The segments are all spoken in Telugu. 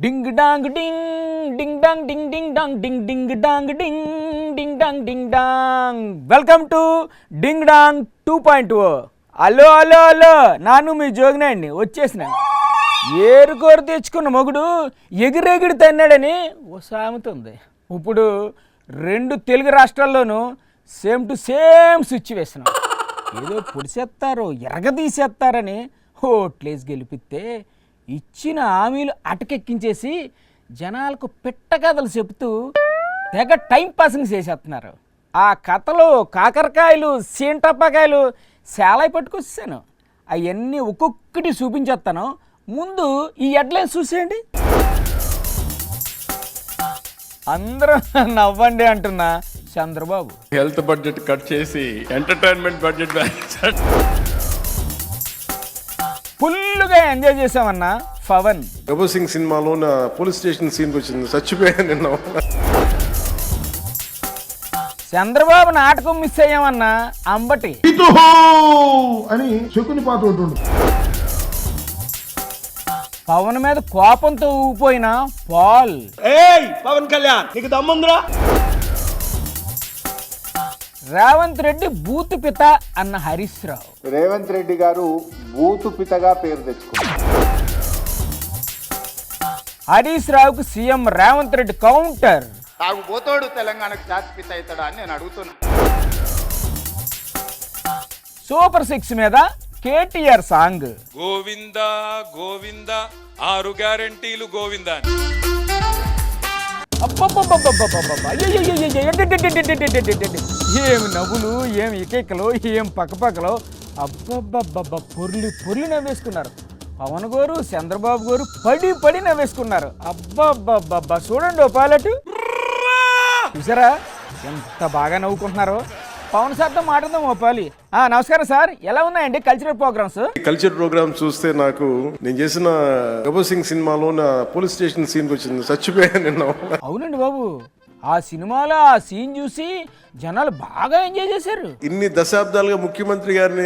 Ding dong ding ding dong ding ding dong ding ding dong ding ding dong ding dong. Welcome to ding dong 2.0. Hello hello hello, నాను మీ జోగినండి వచ్చేసినాను. ఏరుకోరు తెచ్చుకున్న మొగుడు ఎగిరెగిరి తన్నాడని ఓ సామెత ఉంది. ఇప్పుడు 2 తెలుగు రాష్ట్రాల్లోనూ సేమ్ టు సేమ్ సిచ్యువేషన్. ఏదో పొడిసేస్తారు ఎరగదీసేస్తారని ఓట్లేసి గెలిపిస్తే ఇచ్చిన హామీలు అటకెక్కించేసి జనాలకు పెట్ట కథలు చెప్తూ తెగ టైం పాసింగ్ చేసేస్తున్నారు. ఆ కథలు కాకరకాయలు సీంటప్పకాయలు సేలై పట్టుకొచ్చాను. అవన్నీ ఒక్కొక్కటి చూపించేస్తాను. ముందు ఈ హెడ్లైన్స్ చూసేయండి. అందరూ నవ్వండి అంటున్నా చంద్రబాబు హెల్త్ బడ్జెట్ కట్ చేసి ఎంటర్టైన్మెంట్ బడ్జెట్ ఫుల్గా ఎంజాయ్ చేసామన్నా పవన్. గబ్బర్ సింగ్ సినిమాలో నా పోలీస్ స్టేషన్ సీన్కి వచ్చింది, చచ్చిపోయాను నిన్న. చంద్రబాబు నాటకం మిస్ అయ్యామన్నా అంబటి అని శకుని పాత్ర ఉంటుంది. పవన్ మీద కోపంతో ఊగిపోయిన పాల్. పవన్ కళ్యాణ్ నీకు దమ్ముందిరా. రేవంత్ రెడ్డి బూతు పిత అన్న హరీష్ రావు. రేవంత్ రెడ్డి గారు బూతు పితగా పేరు తెచ్చుకున్నారు. హరీష్ రావుకు సీఎం రేవంత్ రెడ్డి కౌంటర్. తాగుబోతోడు తెలంగాణకు జాతిపిత అవుతాడా అని నేను అడుగుతున్నా. సూపర్ 6 మీద కేటీఆర్ సాంగ్. గోవింద గోవింద 6 గ్యారెంటీలు గోవింద. ఏమి నవ్వులు, ఏమి ఇకేకలు, ఏం పక్కపక్కలు. అబ్బబ్బబ్బబ్బ పొర్లి పొర్లి నవ్వేసుకున్నారు. పవన్ గారు చంద్రబాబు గారు పడి పడి నవ్వేసుకున్నారు. అబ్బబ్బబ్బబ్బా చూడండి ఓ పైలట్ చూసారా ఎంత బాగా నవ్వుకుంటున్నారో. పవన్ సార్తో మాట్లాడదాం ఓ పాలి. నమస్కారం సార్, ఎలా ఉన్నాయండి కల్చరల్ ప్రోగ్రామ్స్? కల్చర్ ప్రోగ్రామ్ చూస్తే నాకు నేను చేసిన గబ్బర్ సింగ్ సినిమాలో నా పోలీస్ స్టేషన్ సీన్కి వచ్చింది, చచ్చిపోయాను నిన్న. అవునండి బాబు, ఆ సినిమాలో ఆ సీన్ చూసి జనాలు బాగా ఎంజాయ్ చేశారు. ఇన్ని దశాబ్దాలుగా ముఖ్యమంత్రి గారిని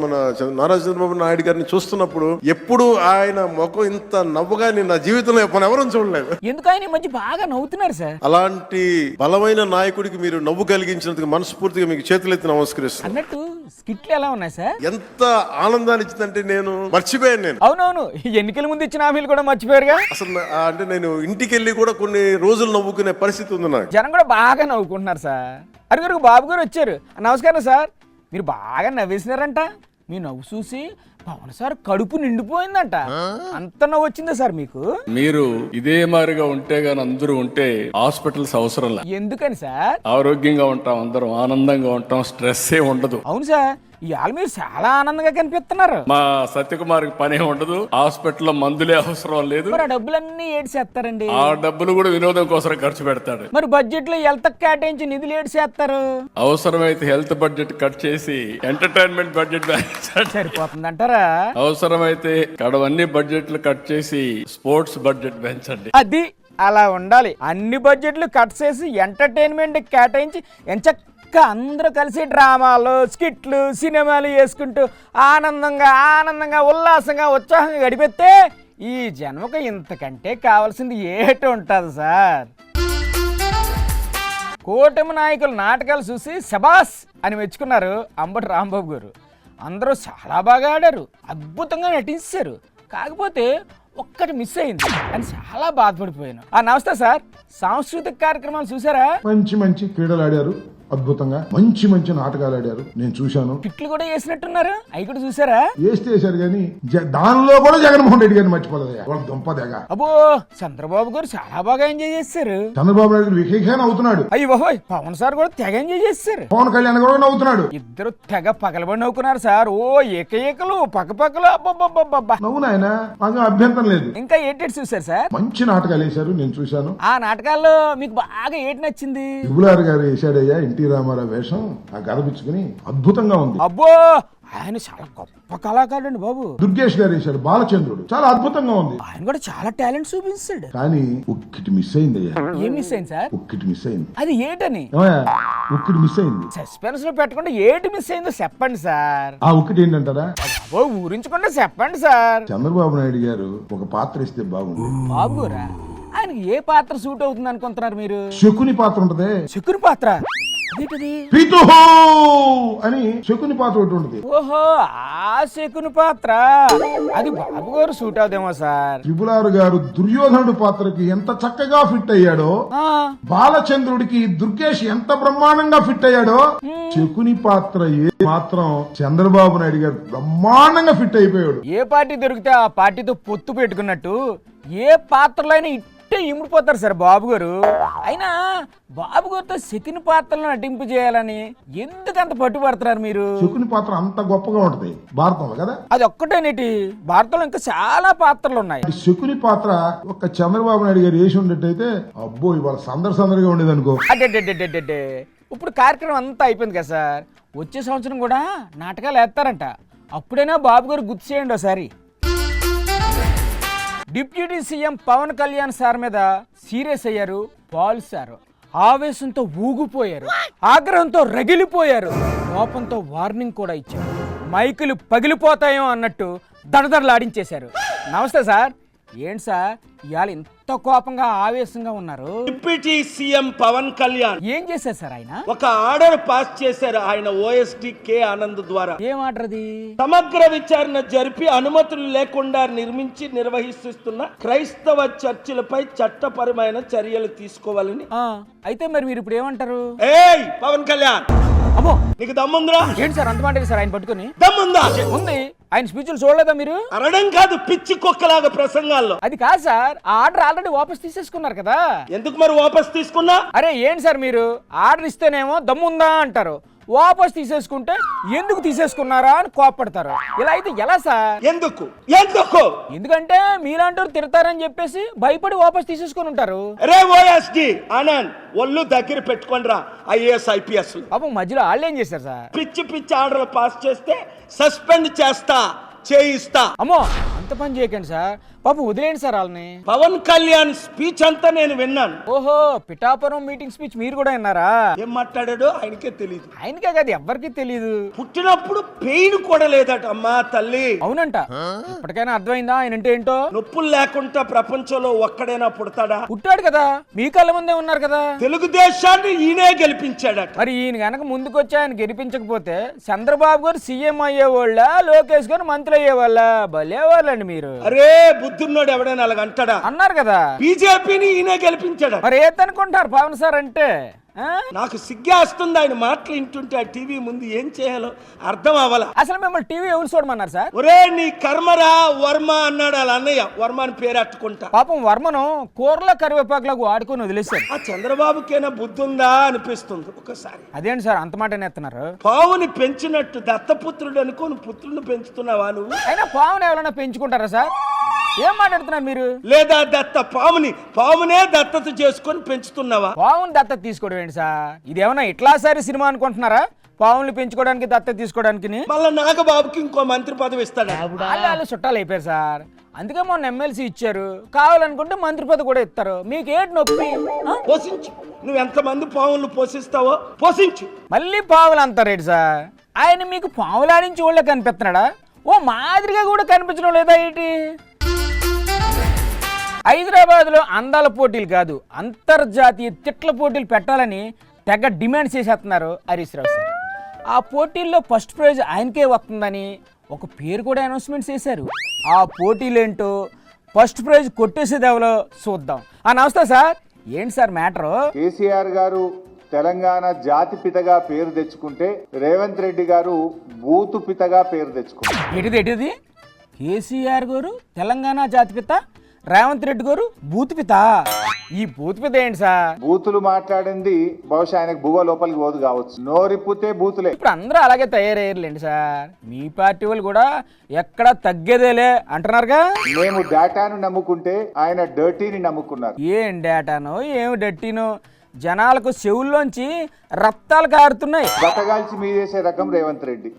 మన నారా చంద్రబాబు నాయుడు గారిని చూస్తున్నప్పుడు ఎప్పుడు ఆయన ముఖం ఇంత నవ్వుగా నేను నా జీవితంలో మనం ఎవరూ చూడలేదు. ఎందుకు ఆయన ఈ మధ్య బాగా నవ్వుతున్నారు సార్. అలాంటి బలమైన నాయకుడికి మీరు నవ్వు కలిగించినందుకు మనస్ఫూర్తిగా మీకు చేతులెత్తి నమస్కరిస్తున్నాను. అన్నట్టు స్కిట్లు ఎలా ఉన్నాయి సార్? ఎంత ఆనందాన్ని ఇచ్చిందంటే నేను మర్చిపోయాను. నేను అవునవును, ఎన్నికల ముందు ఇచ్చిన హామీలు కూడా మర్చిపోయారుగా. అసలు అంటే నేను ఇంటికి వెళ్ళి కూడా కొన్ని రోజులు నవ్వుకునే పరిస్థితి ఉంది నాకు. జనం కూడా బాగా నవ్వుకుంటున్నారు సార్. అరుగురు బాబు గారు వచ్చారు. నమస్కారం సార్, మీరు బాగా నవ్వేసినారంట. మీ నవ్వు చూసి పవన్ సార్ కడుపు నిండిపోయిందంట. అంత నవ్వు వచ్చిందా సార్ మీకు? మీరు ఇదే మారిగా ఉంటే గాని అందరూ ఉంటే హాస్పిటల్స్ అవసరం లేదు. ఎందుకని సార్? ఆరోగ్యంగా ఉంటాం, అందరం ఆనందంగా ఉంటాం, స్ట్రెస్ ఏ ఉండదు. అవును సార్, ఇవాళ మీరు చాలా ఆనందంగా కనిపిస్తున్నారు. మా సత్యకుమార్ పని ఉండదు, హాస్పిటల్లో మందులే అవసరం లేదు. మరి ఆ డబ్బులన్నీ ఏడ్చేస్తారండి. ఆ డబ్బులు కూడా వినోదం కోసం ఖర్చు పెడతాడు. మరి బడ్జెట్ లో హెల్త్ కేటాయించి నిధులు ఏడ్చేస్తారు. అవసరమైతే హెల్త్ బడ్జెట్ కట్ చేసి ఎంటర్టైన్మెంట్ బడ్జెట్ సరిపోతుందంటారా? అవసరమైతే కడవన్నీ బడ్జెట్లు కట్ చేసి స్పోర్ట్స్ బడ్జెట్ పెంచండి. అది అలా ఉండాలి. అన్ని బడ్జెట్లు కట్ చేసి ఎంటర్టైన్మెంట్ కేటాయించి ఎంచక్క అందరూ కలిసి డ్రామాలు, స్కిట్లు, సినిమాలు వేసుకుంటూ ఆనందంగా ఉల్లాసంగా ఉత్సాహంగా గడిపితే ఈ జన్మకు ఇంతకంటే కావాల్సింది ఏటి ఉంటుంది సార్. కూటమి నాయకుల నాటకాలు చూసి శబాస్ అని మెచ్చుకున్నారు అంబటి రాంబాబు గారు. అందరూ చాలా బాగా ఆడారు, అద్భుతంగా నటించారు. కాకపోతే ఒక్కటి మిస్ అయింది అని చాలా బాధపడిపోయాను. నమస్తే సార్, సాంస్కృతిక కార్యక్రమాలు చూసారా? మంచి క్రీడలు ఆడారు, అద్భుతంగా మంచి నాటకాలు ఆడారు, నేను చూశాను. కిట్లు కూడా వేసినట్టున్నారు, అవి కూడా చూసారా? వేసారు కానీ దానిలో కూడా జగన్మోహన్ రెడ్డి గారిని మర్చిపోలేదు. వాళ్ళ దుంపదేగా. అబ్బో, చంద్రబాబు గారు చాలా బాగా ఎంజాయ్ చేశారు. చంద్రబాబు నాయుడు వికేఖాన్ అవుతున్నాడు. అయ్యి బాబోయ్, పవన్ సార్ కూడా తెగ ఎంజాయ్ చేశారు. పవన్ కళ్యాణ్ కూడా నవ్వుతున్నాడు. ఇద్దరు తెగ పగలబడి నవ్వుకున్నారు సార్. ఓ ఏకలు పక్కపక్కలు. అబ్బబ్బబ్బబ్బా, నవ్వు నాయన, మాకు అభ్యంతరం లేదు. ఇంకా ఏటేటి చూసారు సార్? మంచి నాటకాలు వేశారు, నేను చూశాను. ఆ నాటకాల్లో మీకు బాగా ఏటి నచ్చింది? యుబులార్ గారు వేశాడయ్యా, ఎన్టీ రామారావు వేషం ఆ గదపించుకుని అద్భుతంగా ఉంది. అబ్బో ఆయన చాలా గొప్ప కళాకారుడు అండి బాబు. దుర్గేష్ గారు వేశాడు బాలచంద్రుడు, చాలా అద్భుతంగా ఉంది. ఆయన కూడా చాలా టాలెంట్ చూపించాడు. కానీ ఒక్కటి మిస్ అయింది అయ్యా. ఏం మిస్ అయింది సార్? ఒక్కటి మిస్ అయింది. అది ఏటని? ఏమయ్యా, ఒక్కటి మిస్ అయింది. సస్పెన్స్ లో పెట్టకుండా ఏటి మిస్ అయిందో చెప్పండి సార్. ఆ ఒక్కటి ఏంటంటారా? ఓ ఊరించకుండా చెప్పండి సార్. చంద్రబాబు నాయుడు గారు ఒక పాత్ర ఇస్తే బాగుంది. బాబు గారా, ఆయనకి ఏ పాత్ర సూట్ అవుతుంది అనుకుంటున్నారు మీరు? శకుని పాత్ర ఉంటది. శకుని పాత్ర అదేంటిది? పితుహు అని శకుని పాత్ర ఒకటి ఉంటది. ఓహో, ఆ శకుని పాత్ర అది బాబు గారు సూట్ అవుదేమో సార్. త్రిపులార్ గారు దుర్యోధనుడు పాత్రకి ఎంత చక్కగా ఫిట్ అయ్యాడో, ఆ, బాలచంద్రుడికి దుర్గేష్ ఎంత బ్రహ్మాండంగా ఫిట్ అయ్యాడో, శకుని పాత్ర మాత్రం చంద్రబాబు నాయుడు గారు బ్రహ్మాండంగా ఫిట్ అయిపోయాడు. ఏ పార్టీ దొరికితే ఆ పార్టీతో పొత్తు పెట్టుకున్నట్టు ఏ పాత్రలో అయినా ఇట్టే ఇమిడిపోతారు సార్ బాబు గారు. అయినా బాబు గారితో శకుని పాత్రలను నటింపు చేయాలని ఎందుకంత పట్టుబడుతున్నారు మీరు? శకుని పాత్ర అంత గొప్పగా ఉంటది భారతంలో కదా. అది ఒక్కటేనేటి, భారతంలో ఇంకా చాలా పాత్రలు ఉన్నాయి. శకుని పాత్ర ఒక చంద్రబాబు నాయుడు గారు వేసి ఉండేటైతే అబ్బో ఇవాళ సందడిగా ఉండేది అనుకో. అడ్డే ఇప్పుడు కార్యక్రమం అంతా అయిపోయింది కదా సార్. వచ్చే సంవత్సరం కూడా నాటకాలు వేస్తారంట. అప్పుడైనా బాబు గారు గుర్తు చేయండి ఒకసారి. Deputy CM Pawan Kalyan sir మీద సీరియస్ అయ్యారు పాల్ సార్. ఆవేశంతో ఊగిపోయారు, ఆగ్రహంతో రగిలిపోయారు, కోపంతో వార్నింగ్ కూడా ఇచ్చారు. మైకులు పగిలిపోతాయో అన్నట్టు దడదడలాడించేశారు. నమస్తే సార్. ఏంటి సార్ ఇవాళ ఇంత కోపంగా ఆవేశంగా ఉన్నారు? డిప్యూటీ సీఎం పవన్ కళ్యాణ్ ఏం చేశారు సార్ ఆయన? ఒక ఆర్డర్ పాస్ చేశారు ఆయన ఓఎస్డి కె ఆనంద్ ద్వారా. ఏం ఆర్డర్ అది? సమగ్ర విచారణ జరిపి అనుమతులు లేకుండా నిర్వహిస్తున్న క్రైస్తవ చర్చిలపై చట్టపరమైన చర్యలు తీసుకోవాలని. అయితే మరి మీరు ఇప్పుడు ఏమంటారు? ఏయ్ పవన్ కళ్యాణ్, అమ్మో నీకు దమ్ముందిరా? ఏంటి సార్ అంత మాట సార్ ఆయన పట్టుకుని? దమ్ముందా? ఉంది. ఆయన స్పీచ్లు చూడలేదా మీరు? అనడం కాదు, పిచ్చి కుక్కలాగా ప్రసంగాల్లో. అది కాదు సార్, ఆ ఆర్డర్ ఆల్రెడీ వాపస్ తీసేసుకున్నారు కదా. ఎందుకు మరి వాపస్ తీసుకున్నా? అరే ఏంటి సార్ మీరు ఆర్డర్ ఇస్తేనేమో దమ్ముందా అంటారు, వాపస్ తీసేసుకుంటే ఎందుకు తీసేసుకున్నారా అని కోపడతారు. ఇలా అయితే ఎలా సార్? ఎందుకు ఎందుకంటే మీలాంటి తిడతారని చెప్పేసి భయపడి వాపస్ తీసేసుకుని ఉంటారు. రే ఓఎస్డి ఆనంద్, ఒళ్ళు దగ్గర పెట్టుకోండిరా ఐఏఎస్ ఐపీఎస్. పాపం మధ్యలో వాళ్ళు ఏం చేశారు సార్? పిచ్చి ఆర్డర్లు పాస్ చేస్తే సస్పెండ్ చేయిస్తా. అమ్మో అంత పని చేయకండి సార్, పాపం వదిలేండి సార్ వాళ్ళని. పవన్ కళ్యాణ్ స్పీచ్ అంతా నేను విన్నాను. ఓహో, పిఠాపురం మీటింగ్ స్పీచ్ మీరు కూడా విన్నారా? ఏం మాట్లాడాడో ఆయనకే తెలియదు. ఆయనకే కాదు ఎవ్వరికి తెలియదు. పుట్టినప్పుడు పెయిన్ కూడా లేదట అమ్మా తల్లి. అవునంట. ఇప్పటికైనా అర్థమైందా ఆయన అంటే ఏంటో? నొప్పులు లేకుండా ప్రపంచంలో ఒక్కడైనా పుడతాడా? పుట్టాడు కదా, మీ కళ్ళ ముందే ఉన్నారు కదా. తెలుగుదేశాన్ని ఈయనే గెలిపించాడట. మరి ఈయన గనక ముందుకొచ్చి ఆయన గెలిపించకపోతే చంద్రబాబు గారు సీఎం అయ్యేవాళ్ళ, లోకేష్ గారు మంత్రి అయ్యేవాళ్ళ? భలేవాళ్ళండి మీరు. అరే బుద్ధున్నోడు ఎవడైనా అలాగ అంటాడా? అన్నారు కదా. బీజేపీని ఈయనే గెలిపించాడు. మరి ఏదనుకుంటారు పవన్ సార్ అంటే? నాకు సిగ్గేస్తుంది ఆయన మాటలు వింటుంటే. ఆ టీవీ ముందు ఏం చేయాలో అర్థం అవ్వాల. అసలు మిమ్మల్ని టీవీ ఎవరు చూడమన్నారు సార్? ఒరే నీ కర్మరా వర్మ అన్నాడు వాళ్ళ అన్నయ్య. వర్మ అని పేరు అట్టుకుంటా. పాపం వర్మను కూరలో కరివేపాకులకు వాడుకొని వదిలేశారు. ఆ చంద్రబాబుకైనా బుద్ధి ఉందా అనిపిస్తుంది ఒకసారి. అదేంటి సార్ అంత మాట ఎత్తున్నారు? పావుని పెంచినట్టు దత్తపుత్రుడు అనుకోని పుత్రుని పెంచుతున్నావా నువ్వు? అయినా పావుని ఎవరైనా పెంచుకుంటారా సార్? ఏం మాట్లాడుతున్నారు మీరు? లేదా పావునే దత్తత చేసుకొని పెంచుతున్నావా? పావుని దత్తత తీసుకోవడం ఏంటి సార్? ఇదేమన్నా ఇట్లా సరే సినిమా అనుకుంటున్నారా? పావుల్ని పెంచుకోవడానికి దత్తత తీసుకోవడానికి? మళ్ళీ నాగబాబుకి ఇంకో మంత్రి పదవి ఇస్తాడా? వాళ్ళు చుట్టాలు అయిపోయారు సార్. అందుకే మొన్న ఎమ్మెల్సీ ఇచ్చారు, కావాలనుకుంటే మంత్రి పదవి కూడా ఇస్తారు. మీకేంటి నొప్పి? పోషించు. నువ్వు ఎంతమంది పావులను పోషిస్తావో పోషించు. మళ్ళీ పావులు అంటారేంటి సార్? ఆయన మీకు పావులాడించి వాళ్ళే కనిపిస్తున్నాడా? ఓ మాదిరిగా కూడా కనిపించడం లేదా ఏంటి? హైదరాబాద్లో అందాల పోటీలు కాదు, అంతర్జాతీయ తిట్ల పోటీలు పెట్టాలని తెగ డిమాండ్ చేసేస్తున్నారు హరీష్ రావు సార్. ఆ పోటీల్లో ఫస్ట్ ప్రైజ్ ఆయనకే వస్తుందని ఒక పేరు కూడా అనౌన్స్మెంట్ చేశారు. ఆ పోటీలేంటో, ఫస్ట్ ప్రైజ్ కొట్టేసేది ఎవరో చూద్దాం. నమస్తే సార్. ఏంటి సార్ మ్యాటరు? కేసీఆర్ గారు తెలంగాణ జాతి పితగా పేరు తెచ్చుకుంటే రేవంత్ రెడ్డి గారు బూతు పితగా పేరు తెచ్చుకున్నారు. ఎటిది? కేసీఆర్ గారు తెలంగాణ జాతిపిత, రేవంత్ రెడ్డి గారు బూతుపిత. ఈ బూతుపిత ఏంటి సార్? బూతులు మాట్లాడింది బహుశా ఆయనకు బువ్వ లోపలికి పోదు కావచ్చు. నోరిప్పితే బూతులే. ఇప్పుడు అందరూ అలాగే తయారయ్యారులేండి సార్. మీ పార్టీ వాళ్ళు కూడా ఎక్కడ తగ్గేదేలే అంటున్నారుగా. మేము డేటాను నమ్ముకుంటే ఆయన డర్టీని నమ్ముకున్నారు. ఏం డేటానో ఏం డట్టీనో, జనాలకు చెవుల్లోంచి రక్తాలు కారుతున్నాయి. బతగాల్చి మీదేసే రకం రేవంత్ రెడ్డి.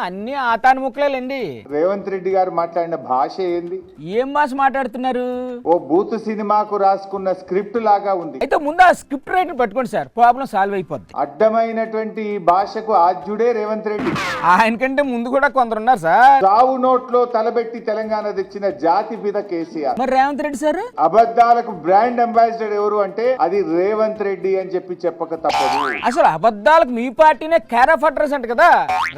అన్ని ఆతాను ముక్కలేండి. రేవంత్ రెడ్డి గారు మాట్లాడిన భాష ఏంది? ఏం భాష మాట్లాడుతున్నారు? ఓ బూత్ సినిమాకు రాసుకున్న స్క్రిప్ట్ లాగా ఉంది. అయితే ముందు ఆ స్క్రిప్ట్ రైటర్ పట్టుకోండి సార్, ప్రాబ్లం సాల్వ్ అయిపోద్ది. అడ్డమైనటువంటి ఈ భాషకు ఆద్యుడే రేవంత్ రెడ్డి. ఆయనకంటే ముందు కూడా కొందరు ఉన్నారు సార్. చావు నోట్లో తలబెట్టి తెలంగాణ తెచ్చిన జాతిపిత కేసీఆర్. మరి రేవంత్ రెడ్డి సార్ అబద్ధాలకు బ్రాండ్ అంబాసిడర్ ఎవరు అంటే అది రేవంత్ రెడ్డి అని చెప్పక తప్పదు. అసలు అబద్ధాలకు మీ పార్టీనే కేర్ ఆఫ్ అడ్రస్ అంట కదా.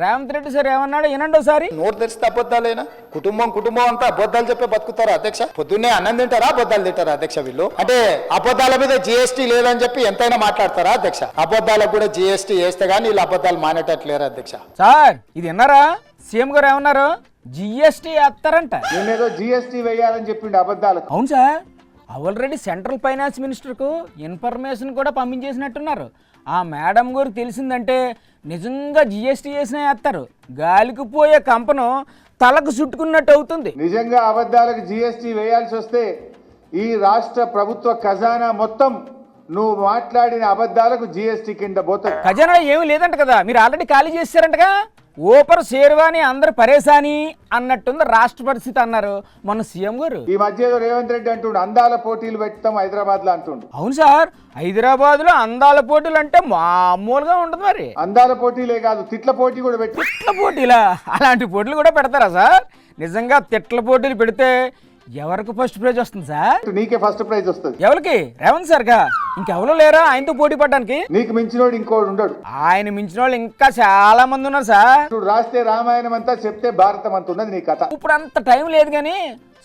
రేవంత్ రెడ్డి సార్ ఏమన్నాడు వినండి ఒకసారి. నోరు తెరిస్తే అబద్ధాలేనా? కుటుంబం అంతా అబద్ధాలు చెప్పే బతుకుతారా అధ్యక్ష? పొద్దున్నే అన్నం తింటారా, అబద్ధాలు తింటారా అధ్యక్ష? వీళ్ళు అంటే అబద్ధాల మీద జిఎస్టీ లేదని చెప్పి ఎంతైనా మాట్లాడతారా అధ్యక్ష? అబద్ధాలకు కూడా జిఎస్టీ వేస్తే గానీ వీళ్ళు అబద్ధాలు మానేటట్లేరా అధ్యక్ష? సార్ ఇది విన్నారా? సీఎం గారు ఏమన్నారు? జిఎస్టీ వేస్తారంట. నేనేదో జిఎస్టీ వేయాలని చెప్పిండు అబద్ధాలకు. అవును సార్, ఆల్రెడీ సెంట్రల్ ఫైనాన్స్ మినిస్టర్కు ఇన్ఫర్మేషన్ కూడా పంపించేసినట్టున్నారు. ఆ మేడం గారు తెలిసిందంటే నిజంగా జిఎస్టీ వేసినా వేస్తారు. గాలికి పోయే కంపను తలకు చుట్టుకున్నట్టు అవుతుంది. నిజంగా అబద్ధాలకు జిఎస్టీ వేయాల్సి వస్తే ఈ రాష్ట్ర ప్రభుత్వ ఖజానా మొత్తం నువ్వు మాట్లాడిన అబద్ధాలకు జిఎస్టీ కింద పోతుంది. ఖజానా ఏమీ లేదంట కదా, మీరు ఆల్రెడీ ఖాళీ చేశారంటగా. ఓపర్ షేర్వాణి అందరు పరేశాని అన్నట్టుంది రాష్ట్ర పరిస్థితి అన్నారు మన సీఎం గారు. ఈ మధ్య ఏదో రేవంత్ రెడ్డి అంటుండు అందాల పోటీలు పెడతాం హైదరాబాద్ లో అంటుండు. అవును సార్, హైదరాబాద్ లో అందాల పోటీలు అంటే మామూలుగా ఉంటుంది. మరి అందాల పోటీలే కాదు తిట్ల పోటీ కూడా పెట్టి. తిట్ల పోటీలా? అలాంటి పోటీలు కూడా పెడతారా సార్? నిజంగా తిట్ల పోటీలు పెడితే ఎవరికి ఫస్ట్ ప్రైజ్ వస్తుంది సార్? నీకే ఫస్ట్ ప్రైజ్ వస్తుంది. ఎవరికి? రేవంత్ సార్గా? ఇంకెవరు లేరా ఆయనతో పోటీ పడడానికి? నీకు మించినోడు ఇంకోడు ఉండడు. ఆయన మించిన వాళ్ళు ఇంకా చాలా మంది ఉన్నారు సార్. నువ్వు రాస్తే రామాయణం అంతా చెప్తే భారతం అంత ఉన్నది నీ కథ. ఇప్పుడు అంత టైం లేదు కానీ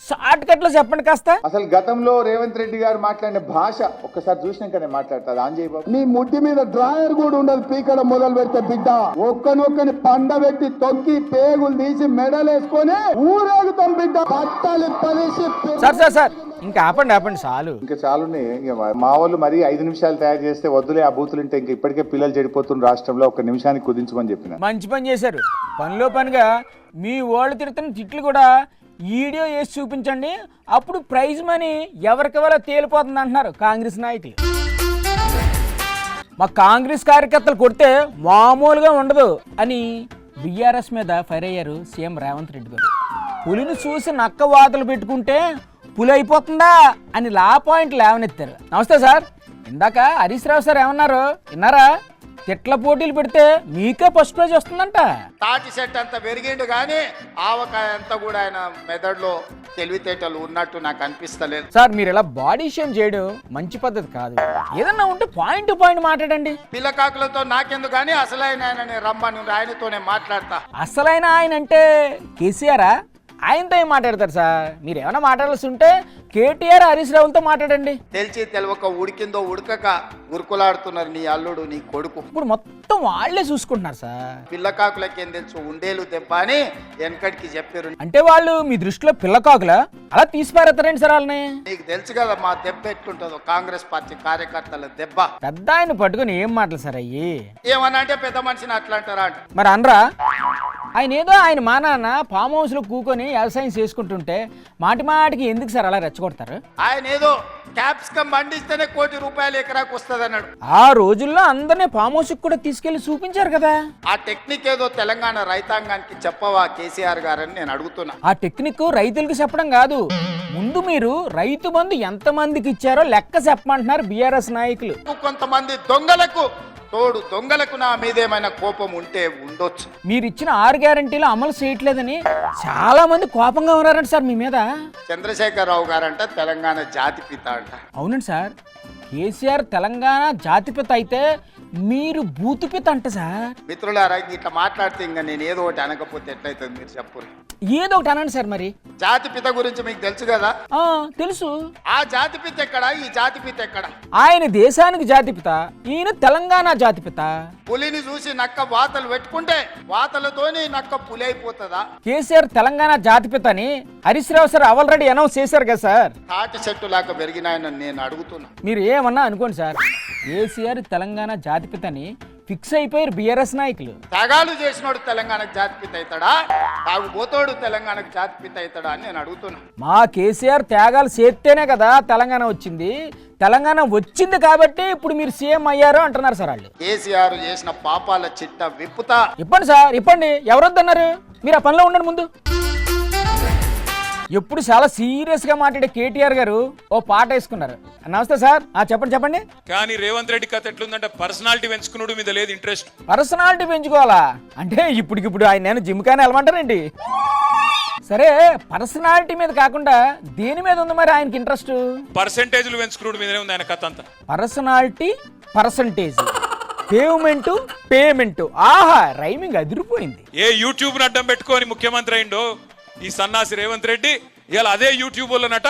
షార్ట్ కట్ లో చెప్పండి కాస్త. అసలు గతంలో రేవంత్ రెడ్డి గారు మాట్లాడిన భాష ఒక్కసారి చూసినాకనే మాట్లాడతాది. ఆంజయ్ బాబు నీ ముడ్డి మీద డ్రాయర్ కూడా ఉండదు. పీకడం మొదలు పెడితే బిడ్డ ఒక్కనొక్కని పండబెట్టి తొక్కి పేగులు తీసి మెడలేసుకొని ఊరేగుతాం బిడ్డ. పట్టాలి పదేసి. సార్ ఇంకా ఆపండి చాలు. ఇంకా చాలున్నాయి. మా వాళ్ళు మరి 5 నిమిషాలు తయారు చేస్తే వద్దులే ఆ బూతులు ఉంటే ఇంకా ఇప్పటికే పిల్లలు చెడిపోతున్న రాష్ట్రంలో 1 నిమిషానికి కుదించమని చెప్పిన. మంచి పని చేశారు. పనిలో పనిగా మీ వాళ్ళు తిడుతున్న తిట్లు కూడా వీడియో వేసి చూపించండి, అప్పుడు ప్రైజ్ మనీ ఎవరికెవరో తేలిపోతుంది అంటున్నారు కాంగ్రెస్ నాయకులు. మా కాంగ్రెస్ కార్యకర్తలు కొడితే మామూలుగా ఉండదు అని బీఆర్ఎస్ మీద ఫైర్ అయ్యారు సీఎం రేవంత్ రెడ్డి గారు. పులిని చూసి నక్క వాతలు పెట్టుకుంటే పులి అయిపోతుందా అని లా పాయింట్ లేవనెత్తారు. నమస్తే సార్. ఇందాక హరీష్ రావు సార్ ఏమన్నారు విన్నారా? తిట్ల పోటీలు పెడితే మీకే ఫస్ట్ ప్రైజ్ వస్తుందంట. తాటి సెట్ అంత పెరిగిండు కానీ ఆవకాయ అంతా కూడా ఆయన మెదడులో తెలివితేటలు ఉన్నట్టు నాకు అనిపిస్తలేదు. సార్ మీరు ఇలా బాడీ షేమ్ చేయడం మంచి పద్ధతి కాదు. ఏదన్నా ఉంటే పాయింట్ టు పాయింట్ మాట్లాడండి. పిల్లకాకులతో నాకెందుకు కానీ అసలైన ఆయనని రమ్మని ఆయనతోనే మాట్లాడతా. అసలైన ఆయన అంటే కేసీఆరా? ఆయనతో ఏం మాట్లాడతారు సార్? మీరు ఏమైనా మాట్లాడాల్సి ఉంటే కేటీఆర్ హరీష్ రావులతో మాట్లాడండి. తెలిసి తెలవక ఉడికిందో ఉడకక గురుకులాడుతున్నారు నీ అల్లుడు నీ కొడుకు. ఇప్పుడు మొత్తం వాళ్లే చూసుకుంటున్నారు సార్. పిల్లకాకులకి ఏం తెలుసు ఉండేలు దెబ్బ అని వెనకడికి చెప్పారు. అంటే వాళ్ళు మీ దృష్టిలో పిల్లకాకులా? అలా తీసిపారేస్తారండి సార్ వాళ్ళని? నీకు తెలుసు కదా మా దెబ్బ ఎట్లుంటుందో కాంగ్రెస్ పార్టీ కార్యకర్తల దెబ్బ. పెద్ద ఆయన పట్టుకుని ఏం మాటలు సార్ అయ్యి? ఏమన్నా అంటే పెద్ద మనిషిని అట్లా అంటారా అంట. మరి అనరా? ఆయన ఏదో ఆయన మా నాన్న ఫామ్ హౌస్లో కూకొని వ్యవసాయం చేసుకుంటుంటే మాటికి ఎందుకు సార్ అలా రెచ్చగొడతారు? ఆయన ఏదో క్యాప్సికం పండిస్తేనే ₹1 కోటి ఎకరాకు వస్తుంది అన్నాడు. ఆ రోజుల్లో అందరినీ ఫామ్ హౌస్కి కూడా తీసుకెళ్లి చూపించారు కదా. ఆ టెక్నిక్ ఏదో తెలంగాణ రైతాంగానికి చెప్పవా కేసీఆర్ గారని నేను అడుగుతున్నా. ఆ టెక్నిక్ రైతులకు చెప్పడం కాదు, ముందు మీరు రైతు బంధు ఎంతమందికి ఇచ్చారో లెక్క చెప్పమంటున్నారు బీఆర్ఎస్ నాయకులు. కొంతమంది దొంగలకు నా మీదేమైనా కోపం ఉంటే ఉండొచ్చు. మీరు ఇచ్చిన 6 గ్యారంటీలు అమలు చేయట్లేదని చాలా మంది కోపంగా ఉన్నారంట సార్ మీ మీద. చంద్రశేఖరరావు గారంట తెలంగాణ జాతిపిత అంట. అవునండి సార్, కేసీఆర్ తెలంగాణ జాతిపిత అయితే మీరు బూతుపిత అంట సార్. మిత్రులారా ఇట్లా మాట్లాడితే ఇంకా నేను ఏదో ఒకటి అనకపోతే ఎట్లయితుంది మీరు చెప్పు. ఏదో ఒకటి అనండి సార్. మరి జాతిపిత గురించి మీకు తెలుసు కదా? తెలుసు. ఆ జాతిపిత ఎక్కడ, ఈ జాతిపిత ఎక్కడ? ఆయన దేశానికి జాతిపిత, ఈయన తెలంగాణ జాతిపిత. పులిని చూసి నక్క వాతలు పెట్టుకుంటే వాతలతోని నక్క పులి అయిపోతుందా? కేసీఆర్ తెలంగాణ జాతిపిత అని Harish Rao sir already announce చేశారు కదా సార్. తాటి చెట్టు లాగా పెరిగినాయని నేను అడుగుతున్నా. మీరు ఏమన్నా అనుకోండి సార్, కేసీఆర్ తెలంగాణ జాతిపిత అని ఫిక్స్ అయిపోయారు బీఆర్ఎస్ నాయకులు. త్యాగాలు చేసినోడు తెలంగాణకు జాతిపిత అవుతాడా, తాగుబోతోడు తెలంగాణకు జాతిపిత అవుతాడా అని నేను అడుగుతున్నా. మా కేసీఆర్ త్యాగాలు చేస్తేనే కదా తెలంగాణ వచ్చింది. తెలంగాణ వచ్చింది కాబట్టి ఇప్పుడు మీరు సీఎం అయ్యారు అంటున్నారు సార్ వాళ్ళు. కేసీఆర్ చేసిన పాపాల చిట్ట విప్పుతా. ఇప్పండి సార్, ఇప్పండి. ఎవరొద్దన్నారు? మీరు ఆ పనిలో ఉండండి ముందు. ఎప్పుడు చాలా సీరియస్గా మాట్లాడే కేటీఆర్ గారు ఓ పాట వేసుకున్నారు. నమస్తే సార్. చెప్పండి. కానీ రేవంత్ రెడ్డి కథ ఎట్లుందంటే పర్సనాలిటీ పెంచుకున్నాడు మీద లేదు ఇంట్రెస్ట్. పర్సనాలిటీ పెంచుకోవాలా అంటే ఇప్పటికిప్పుడు ఆయన నేను జిమ్ కానీ వెళ్ళమంటారండి. సరే, పర్సనాలిటీ మీద కాకుండా దేని మీద ఉంది మరి ఆయనకి ఇంట్రెస్ట్? పర్సెంటేజ్లు పెంచుకున్నాడు మీదనే ఉంది ఆయన కథ అంతా. Personality, percentage, payment. ఆహా, రైమింగ్ అదిరిపోయింది. ఏ యూట్యూబ్ ను అడ్డం పెట్టుకొని ముఖ్యమంత్రి అయిండో ఈ సన్నాసి రేవంత్ రెడ్డి ఇవాళ అదే యూట్యూబ్ వాళ్ళనట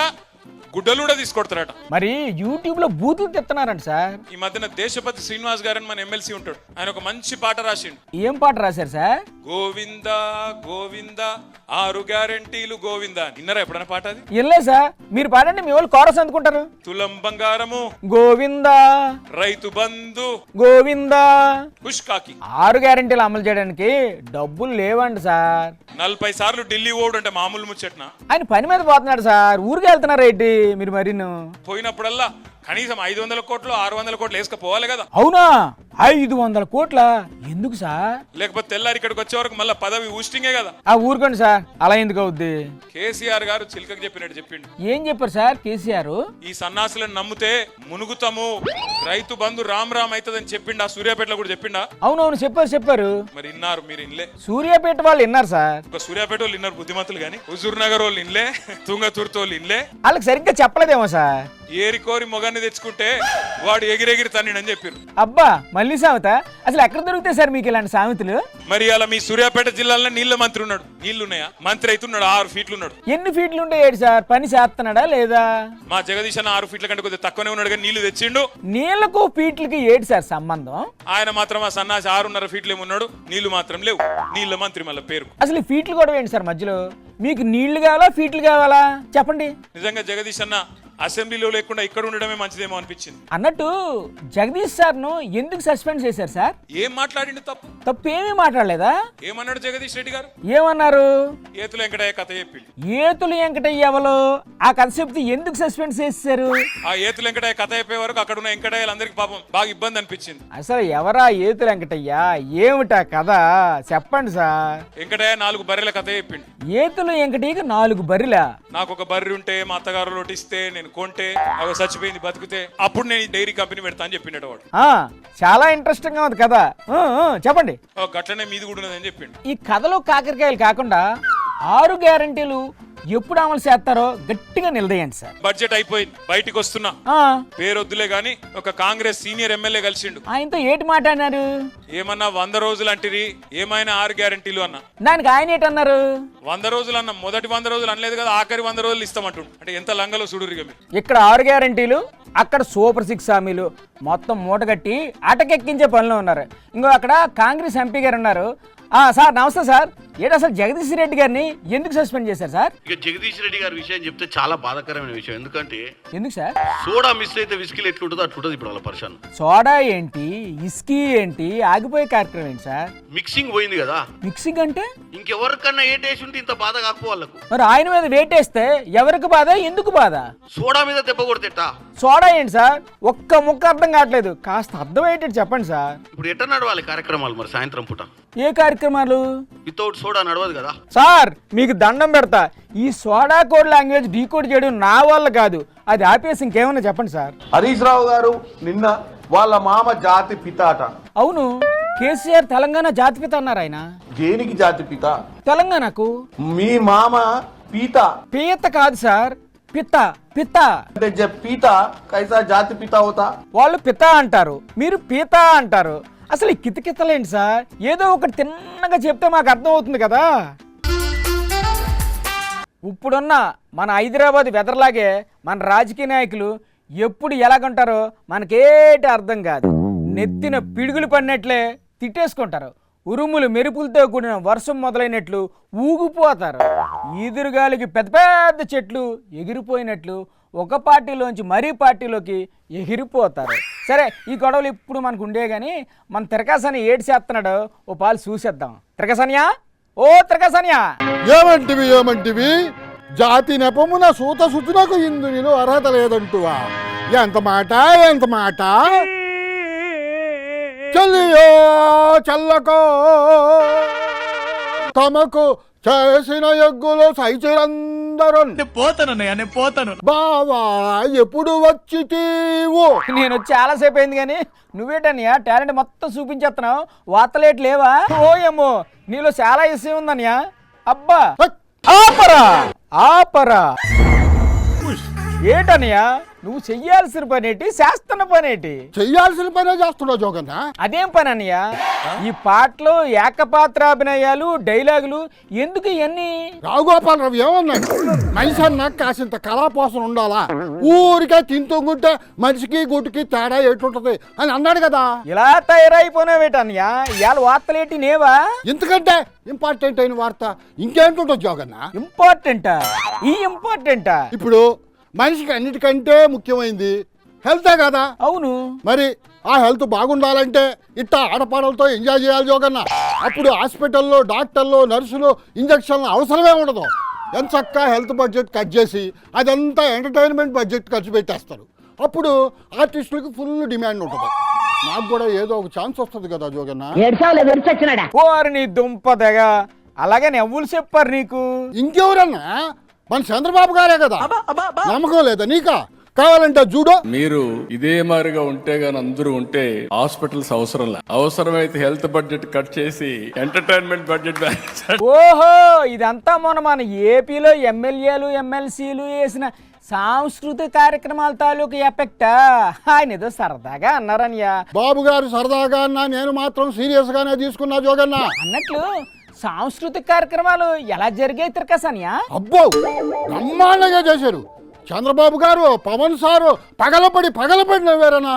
గుడ్డలు కూడా తీసుకొడతారట. మరి యూట్యూబ్ లో బూతులు తెస్తున్నారంట సార్. ఈ మధ్యన దేశపతి శ్రీనివాస్ గారని మన ఎమ్మెల్సీ ఉంటాడు, ఆయన ఒక మంచి పాట రాసిండు. ఏం పాట రాశారు సార్? గోవింద గోవింద 6 గ్యారెంటీలు గోవింద. విన్నారా ఎప్పుడైనా పాట అది? ఇల్లే సార్, మీరు పాడండి, మీ వాళ్ళు కోరస్ అందుకుంటారు. తులం బంగారము గోవింద, రైతు బంధు గోవింద. పుష్కాకి 6 గ్యారెంటీలు అమలు చేయడానికి డబ్బులు లేవండి సార్. 40 సార్లు ఢిల్లీ ఓడు అంటే మామూలు ముచ్చట్న. ఆయన పని మీద పోతున్నాడు సార్, ఊరికి వెళ్తున్నారు ఏంటి మీరు? మరిను పోయినప్పుడల్లా కనీసం 500 కోట్లు 600 కోట్లు వేసుకపోవాలి కదా. అవునా? 500 కోట్ల ఎందుకు సార్? లేకపోతే తెల్లారి ఇక్కడికి వచ్చే వరకు మళ్ళీ పదవి ఊస్టింగే కదా. ఊరుకోండి సార్, అలా ఎందుకు అవుద్ది? కేసీఆర్ గారు చిలకకు చెప్పినట్టు చెప్పిండు. ఏం చెప్పారు సార్ కేసీఆర్? ఈ సన్నాసులను నమ్మితే మునుగుతాము, రైతు బంధు రామ్ అవుతుందని చెప్పిండు. ఆ సూర్యాపేటలో కూడా చెప్పిండా? అవునవును, చెప్పారు. మరి ఇన్నారు మీరు ఇన్లే? సూర్యాపేట వాళ్ళు విన్నారు సార్. ఒక సూర్యాపేట వాళ్ళు ఇన్నారు బుద్ధిమంతులు గాని, హుజూర్ నగర్ వాళ్ళు ఇన్లే, తుంగతుర్తి వాళ్ళు ఇన్లే. వాళ్ళకి సరిగ్గా చెప్పలేదేమో సార్. ఏరికోరి మొగాన్ని తెచ్చుకుంటే వాడు ఎగిరెగిరి తన్నిడని చెప్పారు. అబ్బా, మళ్ళీ సామెత? అసలు ఎక్కడ దొరుకుతాయి సార్ మీకు ఇలాంటి సామెతలు? మరి అలా మీ సూర్యాపేట జిల్లాలో నీళ్ళ మంత్రి ఉన్నాడు. నీళ్లున్నాయా? మంత్రి అవుతున్నాడు. 6 ఫీట్లు ఉన్నాడు. ఎన్ని ఫీట్లు ఉంటాయి సార్? పని చేస్తున్నాడా లేదా? మా జగదీశ్ అన్న 6 ఫీట్ల కంటే కొద్దిగా తక్కువనే ఉన్నాడు కానీ నీళ్లు తెచ్చిండు. నీళ్లకు ఫీట్లకి ఏంటి సార్ సంబంధం? ఆయన మాత్రం ఆ సన్నాసి 6.5 ఫీట్లు ఏమున్నాడు, నీళ్లు మాత్రం లేవు. నీళ్ల మంత్రి మళ్ళీ పేరు. అసలు ఈ ఫీట్లు కూడా ఏంటి సార్ మధ్యలో? మీకు నీళ్లు కావాలా ఫీట్లు కావాలా చెప్పండి. నిజంగా జగదీష్ అన్న అసెంబ్లీలో లేకుండా ఇక్కడ ఉండడమే మంచిదేమో అనిపించింది. అన్నట్టు జగదీష్ సార్ ను ఎందుకు సస్పెండ్ చేశారు సార్? ఏం మాట్లాడిండు? తప్పేమీ మాట్లాడలేదా? ఏమన్నాడు జగదీష్ రెడ్డి గారు? ఏమన్నారు? ఏతులు వెంకటయ్య కథ చెప్పి. ఏతులు వెంకటయ్య ఎవరు? ఆ కథ చెప్తే ఎందుకు సస్పెండ్ చేశారు? ఆ ఏతులు వెంకటయ్య కథ చెప్పే వరకు అక్కడ ఉన్న వెంకటయ్యలందరికీ పాపం బాగా ఇబ్బంది అనిపించింది. అసలు ఎవరా ఏతులు వెంకటయ్య? ఏమిటా కథ చెప్పండి సార్. వెంకటయ్య 4 బర్రెల కథ చెప్పిండు. ఏతులు వెంకటయ్యకి 4 బర్రెలా? నాకు ఒక బర్రె ఉంటే మా అత్తగారు లోటిస్తే నేను కొంటే అవి చచ్చిపోయింది బతికితే అప్పుడు నేను డైరీ కంపెనీ పెడతా అని చెప్పినట్టు వాడు. చాలా ఇంట్రెస్టింగ్ గా ఉంది కదా, చెప్పండి. గట్లనే మీది కూడా ఉన్నదని చెప్పిండు. ఈ కథలో కాకరకాయలు కాకుండా 6 గ్యారెంటీలు ఎప్పుడు అమలు చేస్తారో గట్టిగా నిలదీయండి సార్. బడ్జెట్ అయిపోయింది, బయటికి వస్తున్నా. పేరొద్దులే గాని ఒక కాంగ్రెస్ సీనియర్ ఎమ్మెల్యే కలిసిండు. ఆయనతో ఏటి మాట అన్నారు? ఏమన్నా 100 రోజులు అంటిరి, ఏమైనా 6 గ్యారెంటీలు అన్నా. దానికి ఆయన ఏటన్నారు? 100 రోజులు అన్న, మొదటి 100 రోజులు అనలేదు కదా, ఆఖరి 100 రోజులు ఇస్తామంటుండు. అంటే ఎంత లంగలో చూడురిగా మీరు. ఇక్కడ 6 గ్యారెంటీలు, అక్కడ సూపర్ 6 హామీలు, మొత్తం మూటగట్టి అటకెక్కించే పనిలో ఉన్నారు. ఇంకో అక్కడ కాంగ్రెస్ ఎంపీ గారు ఉన్నారు. సార్ నమస్తే సార్. ఏంటి అసలు జగదీష్ రెడ్డి గారిని ఎందుకు సస్పెండ్ చేశారు సార్? ఇక జగదీష్ రెడ్డి గారి విషయం చెప్తే చాలా బాధాకరమైన విషయం. ఎందుకంటే ఎందుకు సార్? సోడా మిస్ అయితే విస్కీలు ఎట్లుంటుందో అట్లుంటుంది ఇప్పుడు వాళ్ళ పరిశాన్. సోడా ఏంటి, ఇస్కీ ఏంటి, ఆగిపోయే కార్యక్రమం ఏంటి సార్? మిక్సింగ్ పోయింది కదా. మిక్సింగ్ అంటే ఇంకెవరికన్నా ఏటేసి ఉంటే ఇంత బాధ కాకపో వాళ్ళకు. మరి ఆయన మీద వేటేస్తే ఎవరికి బాధ, ఎందుకు బాధ? సోడా మీద దెబ్బ కొడితేట. సోడా ఏంటి సార్? ఒక్క ముక్క అర్థం కావట్లేదు, కాస్త అర్థమయ్యేటట్టు చెప్పండి సార్. ఇప్పుడు ఎట్లా నడవాలి కార్యక్రమాలు మరి సాయంత్రం పూట? ఏ కార్యక్రమాలు? వితౌట్ సోడా నడవదు కదా సార్. మీకు దండం పెడతా, ఈ సోడా కోడ్ లాంగ్వేజ్ డీకోడ్ చేయడం నా వల్ల కాదు. అది ఆపేసి ఇంకేమన్నా చెప్పండి సార్. హరీష్ రావు గారు నిన్న వాళ్ళ మామ జాతి పిత అట. అవును, కేసీఆర్ తెలంగాణ జాతిపిత అన్నారు. ఆయన దేనికి జాతి పిత? తెలంగాణకు. మీ మామ పీత. పీత కాదు సార్, పిత. పిత అంటే పీత కైసా జాతి పిత అవుతా? వాళ్ళు పిత అంటారు, మీరు పీత అంటారు. అసలు ఈ కితకితలేంటి సార్? ఏదో ఒకటి తిన్నగా చెప్తే మాకు అర్థం అవుతుంది కదా. ఇప్పుడున్న మన హైదరాబాద్ వెదర్లాగే మన రాజకీయ నాయకులు ఎప్పుడు ఎలాగంటారో మనకేటి అర్థం కాదు. నెత్తిన పిడుగులు పడినట్లే తిట్టేసుకుంటారు. ఉరుములు మెరుపులతో కూడిన వర్షం మొదలైనట్లు ఊగిపోతారు. ఈదురుగాలికి పెద్ద పెద్ద చెట్లు ఎగిరిపోయినట్లు ఒక పార్టీలోంచి మరీ పార్టీలోకి ఎగిరిపోతారు. సరే ఈ గొడవలు ఇప్పుడు మనకు ఉండే కానీ మన తిరకాసని ఏడు చేస్తున్నాడు ఓ పాలు చూసేద్దాం. తిరకాసనియా, ఓ తిరకాసనియా. ఏమంటివి జాతి నెపమున సూత సుతునకు ఇందు నేను అర్హత లేదంటువా? ఎంత మాట చల్లియో చల్లకో తమకు చేసిన ఎగ్గులు సైచిరందరూ పోతాను బావా ఎప్పుడు వచ్చిటీవు? నేను వచ్చి చాలాసేపు అయింది కానీ నువ్వేటన్నయ్యా టాలెంట్ మొత్తం చూపించేస్తున్నావు. వార్తలేట్ లేవా? ఓ ఏమో నీలో చాలా ఇష్టం ఉందన్నయ్యా. అబ్బా ఆపరా ఏటన్నయ్యా నువ్వు చెయ్యాల్సిన పనేటి చేస్తున్న పనేటి? చెయ్యాల్సిన పనే చేస్తున్నావు జోగన్న. అదేం పని అన్నయ్య? ఈ పాటలు ఏకపాత్రాభినయాలు డైలాగులు ఎందుకు ఇవన్నీ? రావుగోపాలరావు ఏమన్నాడు? మనిషి అన్న కాసింత కళాపోసన ఉండాలా, ఊరికే తింటుంటే మనిషికి గుట్టుకి తేడా ఎటుంటది అని అన్నాడు కదా. ఇలా తయారైపోయినావేటన్నయ్య, ఇవాళ వార్తలేటి నేవా? ఎందుకంటే ఇంపార్టెంట్ అయిన వార్త ఇంకేంటుంటుంది జోగన్న. ఇంపార్టెంటా? ఈ ఇంపార్టెంటా? ఇప్పుడు మనిషికి అన్నిటికంటే ముఖ్యమైనది హెల్తే కదా. అవును. మరి ఆ హెల్త్ బాగుండాలంటే ఇట్టా ఆడపాడలతో ఎంజాయ్ చేయాలి జోగన్న. అప్పుడు హాస్పిటల్లో డాక్టర్లు నర్సులు ఇంజక్షన్లు అవసరమే ఉండదు. ఎంత చక్కగా హెల్త్ బడ్జెట్ కట్ చేసి అదంతా ఎంటర్టైన్మెంట్ బడ్జెట్ ఖర్చు పెట్టేస్తారు. అప్పుడు ఆర్టిస్టులకు ఫుల్ డిమాండ్ ఉంటుంది. నాకు కూడా ఏదో ఒక ఛాన్స్ వస్తుంది కదా జోగన్న. ఓరి నీ దుంపదగా, అలాగే నవ్వులు చెప్పారు నీకు. ఇంకెవరన్నా? మన చంద్రబాబు గారే కదా. నమ్మకం లేదా నీకా? కావాలంటే చూడు. మీరు ఇదే మాదిరిగా ఉంటే గాని అందరూ ఉంటే హాస్పిటల్స్ అవసరం లే. అవసరమైతే హెల్త్ బడ్జెట్ కట్ చేసి ఎంటర్టైన్మెంట్ బడ్జెట్ ఓహో ఇదంతా మన ఏపీలో ఎమ్మెల్యేలు ఎమ్మెల్సీలు వేసిన సాంస్కృతిక కార్యక్రమాల తాలూకు ఎఫెక్టా? ఆయన ఏదో సరదాగా అన్నారనియా. బాబు గారు సరదాగా అన్నా, నేను మాత్రం సీరియస్ గానే తీసుకున్నా జోగన్న. అన్నట్లు సాంస్కృతిక కార్యక్రమాలు ఎలా జరిగాయి తిరకాసనియా? అబ్బో బ్రహ్మాండంగా చేశారు. చంద్రబాబు గారు, పవన్ సారు పగలపడి నవ్వారనా.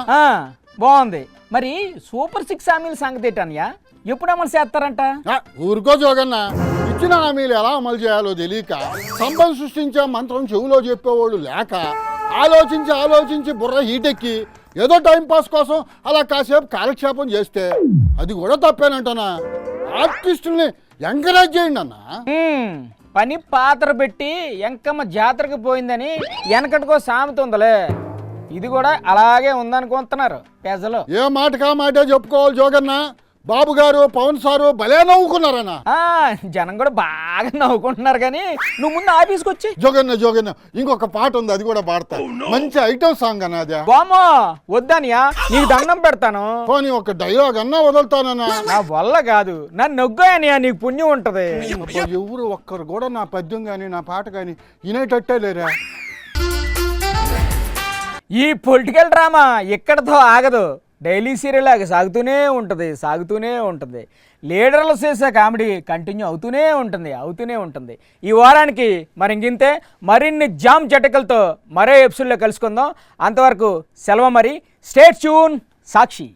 బాగుంది. మరి సూపర్ 6 హామీల సంగతి ఏంటనియా? ఎప్పుడు అమలు చేస్తారంట? ఊరుకో జోగన్న. ఇచ్చిన హామీలు ఎలా అమలు చేయాలో తెలియక, సంపద సృష్టించే మంత్రం చెవులో చెప్పేవాళ్ళు లేక, ఆలోచించి బుర్ర హీటెక్కి ఏదో టైంపాస్ కోసం అలా కాసేపు కాలక్షేపం చేస్తే అది కూడా తప్పేనంటనా. ఆర్టిస్టుల్ని ఎంకరేజ్ చేయండి అన్న. పని పాత్ర పెట్టి ఎంకమ్మ జాతరకు పోయిందని వెనకటికో సామెత ఉందలే, ఇది కూడా అలాగే ఉందనుకుంటున్నారు ప్రజలు. ఏ మాటకా మాటే చెప్పుకోవాలి జోగన్న. బాబు గారు, పవన్ సారు భలే నవ్వుకున్నారన్న. జనం కూడా బాగా నవ్వుకుంటున్నారు. కానీ నువ్వు ముందు ఆఫీస్కి వచ్చి. జోగన్న ఇంకొక పాట ఉంది, అది కూడా పాడతా. మంచి ఐటమ్ సాంగ్ అన్న. అదే బామో వద్దనియా, నీకు దండం పెడతాను. పోనీ ఒక డైలాగ్ అన్నా వదులుతానన్నా. నా వల్ల కాదు, నన్ను నొగ్గాయనియా, నీకు పుణ్యం ఉంటది. ఎవరు ఒక్కరు కూడా నా పద్యం కానీ నా పాట కానీ వినేటట్టే లేరా. ఈ పొలిటికల్ డ్రామా ఎక్కడితో ఆగదు. డైలీ సీరియల్ లాగా సాగుతూనే ఉంటుంది. లీడర్లు చేసే కామెడీ కంటిన్యూ అవుతూనే ఉంటుంది. ఈ వారానికి మరి ఇంకింతే. మరిన్ని జామ్ చటకలతో మరో ఎపిసోడ్లో కలుసుకుందాం. అంతవరకు సెలవు. మరి స్టే ట్యూన్. సాక్షి.